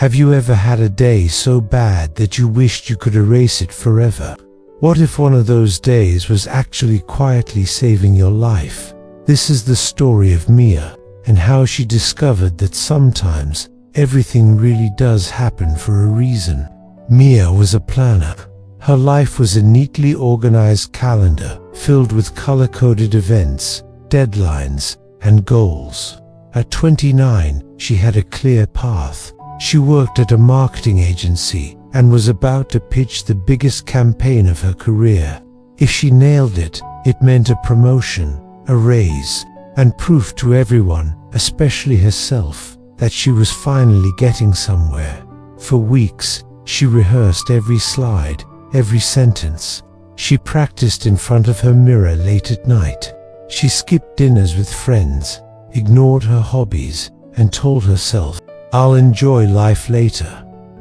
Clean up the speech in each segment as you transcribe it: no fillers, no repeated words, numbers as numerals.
Have you ever had a day so bad that you wished you could erase it forever? What if one of those days was actually quietly saving your life? This is the story of Mia, and how she discovered that sometimes everything really does happen for a reason. Mia was a planner. Her life was a neatly organized calendar filled with color-coded events, deadlines, and goals. At 29, she had a clear path. She worked at a marketing agency and was about to pitch the biggest campaign of her career. If she nailed it, it meant a promotion, a raise, and proof to everyone, especially herself, that she was finally getting somewhere. For weeks, she rehearsed every slide, every sentence. She practiced in front of her mirror late at night. She skipped dinners with friends, ignored her hobbies, and told herself, "I'll enjoy life later.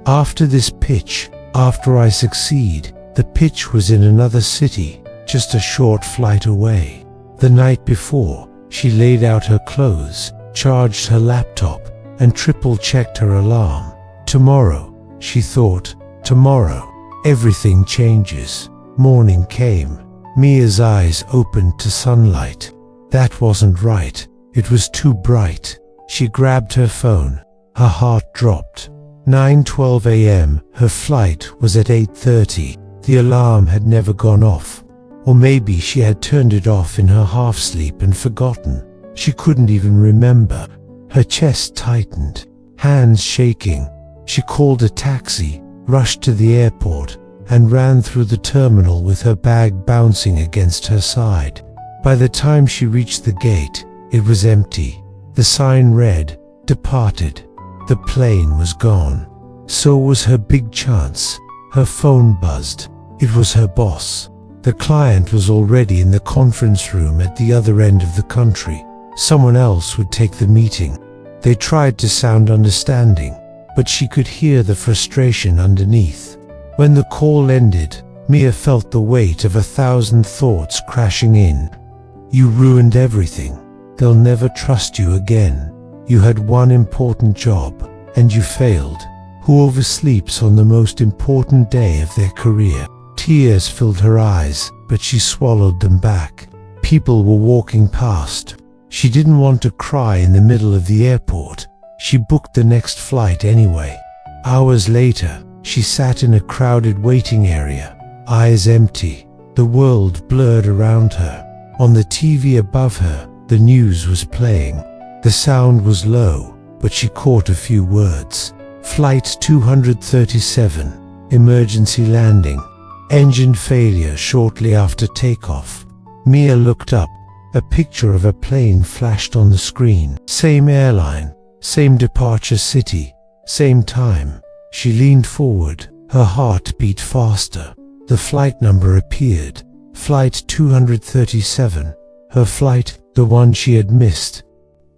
After this pitch, after I succeed." The pitch was in another city, just a short flight away. The night before, she laid out her clothes, charged her laptop, and triple-checked her alarm. Tomorrow, she thought, tomorrow, everything changes. Morning came. Mia's eyes opened to sunlight. That wasn't right. It was too bright. She grabbed her phone. Her heart dropped. 9:12 a.m. Her flight was at 8:30. The alarm had never gone off. Or maybe she had turned it off in her half-sleep and forgotten. She couldn't even remember. Her chest tightened, hands shaking. She called a taxi, rushed to the airport, and ran through the terminal with her bag bouncing against her side. By the time she reached the gate, it was empty. The sign read, "Departed." The plane was gone. So was her big chance. Her phone buzzed. It was her boss. The client was already in the conference room at the other end of the country. Someone else would take the meeting. They tried to sound understanding, but she could hear the frustration underneath. When the call ended, Mia felt the weight of 1,000 thoughts crashing in. You ruined everything. They'll never trust you again. You had one important job, and you failed. Who oversleeps on the most important day of their career? Tears filled her eyes, but she swallowed them back. People were walking past. She didn't want to cry in the middle of the airport. She booked the next flight anyway. Hours later, she sat in a crowded waiting area, eyes empty, the world blurred around her. On the TV above her, the news was playing. The sound was low, but she caught a few words. Flight 237, emergency landing, engine failure shortly after takeoff. Mia looked up. A picture of a plane flashed on the screen. Same airline, same departure city, same time. She leaned forward. Her heart beat faster. The flight number appeared. Flight 237. Her flight, the one she had missed.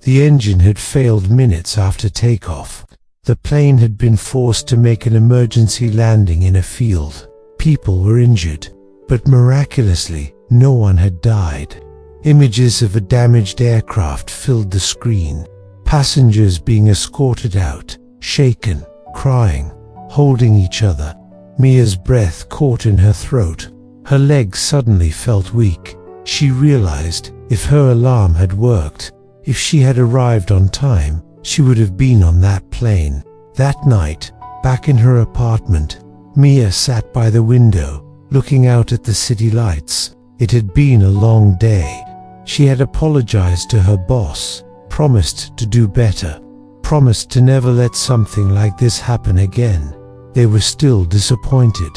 The engine had failed minutes after takeoff. The plane had been forced to make an emergency landing in a field. People were injured, but miraculously, no one had died. Images of a damaged aircraft filled the screen. Passengers being escorted out, shaken, crying, holding each other. Mia's breath caught in her throat. Her legs suddenly felt weak. She realized if her alarm had worked, if she had arrived on time, she would have been on that plane. That night, back in her apartment, Mia sat by the window, looking out at the city lights. It had been a long day. She had apologized to her boss, promised to do better, promised to never let something like this happen again. They were still disappointed.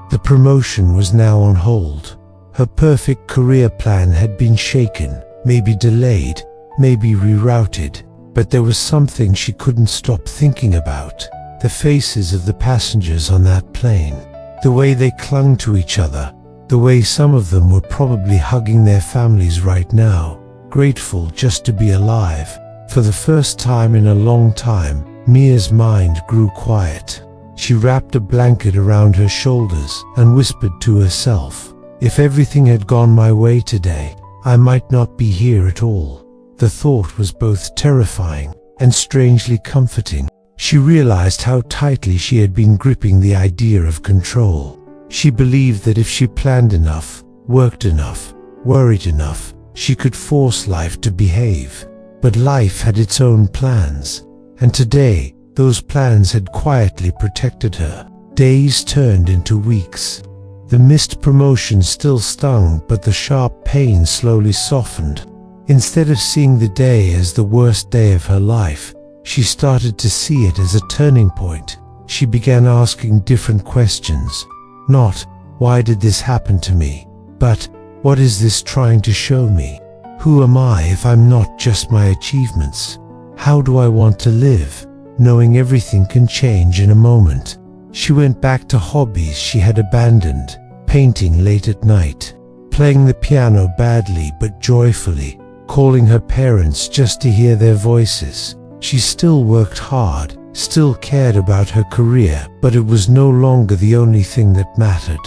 The promotion was now on hold. Her perfect career plan had been shaken, maybe delayed, maybe rerouted. But there was something she couldn't stop thinking about. The faces of the passengers on that plane. The way they clung to each other. The way some of them were probably hugging their families right now, grateful just to be alive. For the first time in a long time, Mia's mind grew quiet. She wrapped a blanket around her shoulders and whispered to herself, "If everything had gone my way today, I might not be here at all." The thought was both terrifying and strangely comforting. She realized how tightly she had been gripping the idea of control. She believed that if she planned enough, worked enough, worried enough, she could force life to behave. But life had its own plans, and today, those plans had quietly protected her. Days turned into weeks. The missed promotion still stung, but the sharp pain slowly softened. Instead of seeing the day as the worst day of her life, she started to see it as a turning point. She began asking different questions. Not, why did this happen to me? But, what is this trying to show me? Who am I if I'm not just my achievements? How do I want to live, knowing everything can change in a moment? She went back to hobbies she had abandoned, painting late at night, playing the piano badly but joyfully, calling her parents just to hear their voices. She still worked hard, still cared about her career, but it was no longer the only thing that mattered.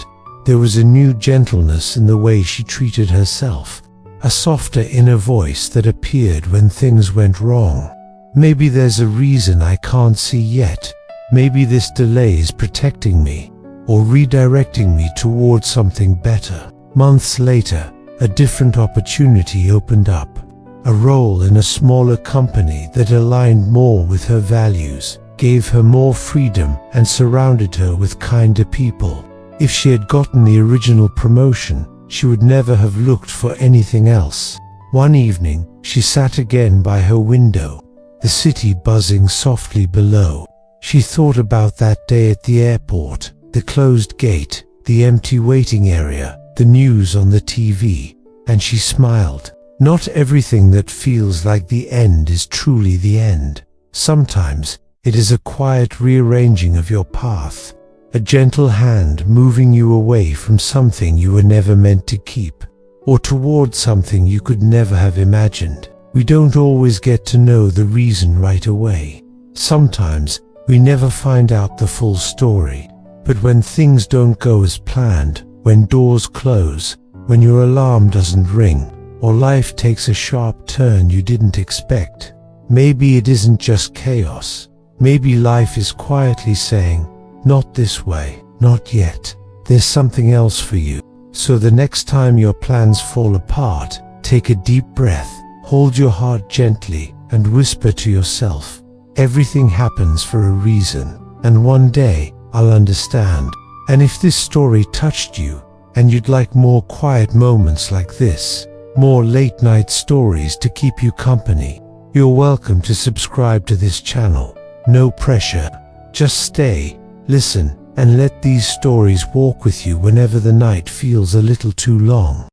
There was a new gentleness in the way she treated herself, a softer inner voice that appeared when things went wrong. Maybe there's a reason I can't see yet. Maybe this delay is protecting me, or redirecting me towards something better. Months later, a different opportunity opened up. A role in a smaller company that aligned more with her values, gave her more freedom, and surrounded her with kinder people. If she had gotten the original promotion, she would never have looked for anything else. One evening, she sat again by her window, the city buzzing softly below. She thought about that day at the airport, the closed gate, the empty waiting area, the news on the TV, and she smiled. Not everything that feels like the end is truly the end. Sometimes, it is a quiet rearranging of your path, a gentle hand moving you away from something you were never meant to keep, or towards something you could never have imagined. We don't always get to know the reason right away. Sometimes, we never find out the full story. But when things don't go as planned, when doors close, when your alarm doesn't ring, or life takes a sharp turn you didn't expect, maybe it isn't just chaos. Maybe life is quietly saying, not this way, not yet. There's something else for you. So the next time your plans fall apart, take a deep breath, hold your heart gently, and whisper to yourself, everything happens for a reason, and one day, I'll understand. And if this story touched you, and you'd like more quiet moments like this, more late-night stories to keep you company, you're welcome to subscribe to this channel. No pressure. Just stay, listen, and let these stories walk with you whenever the night feels a little too long.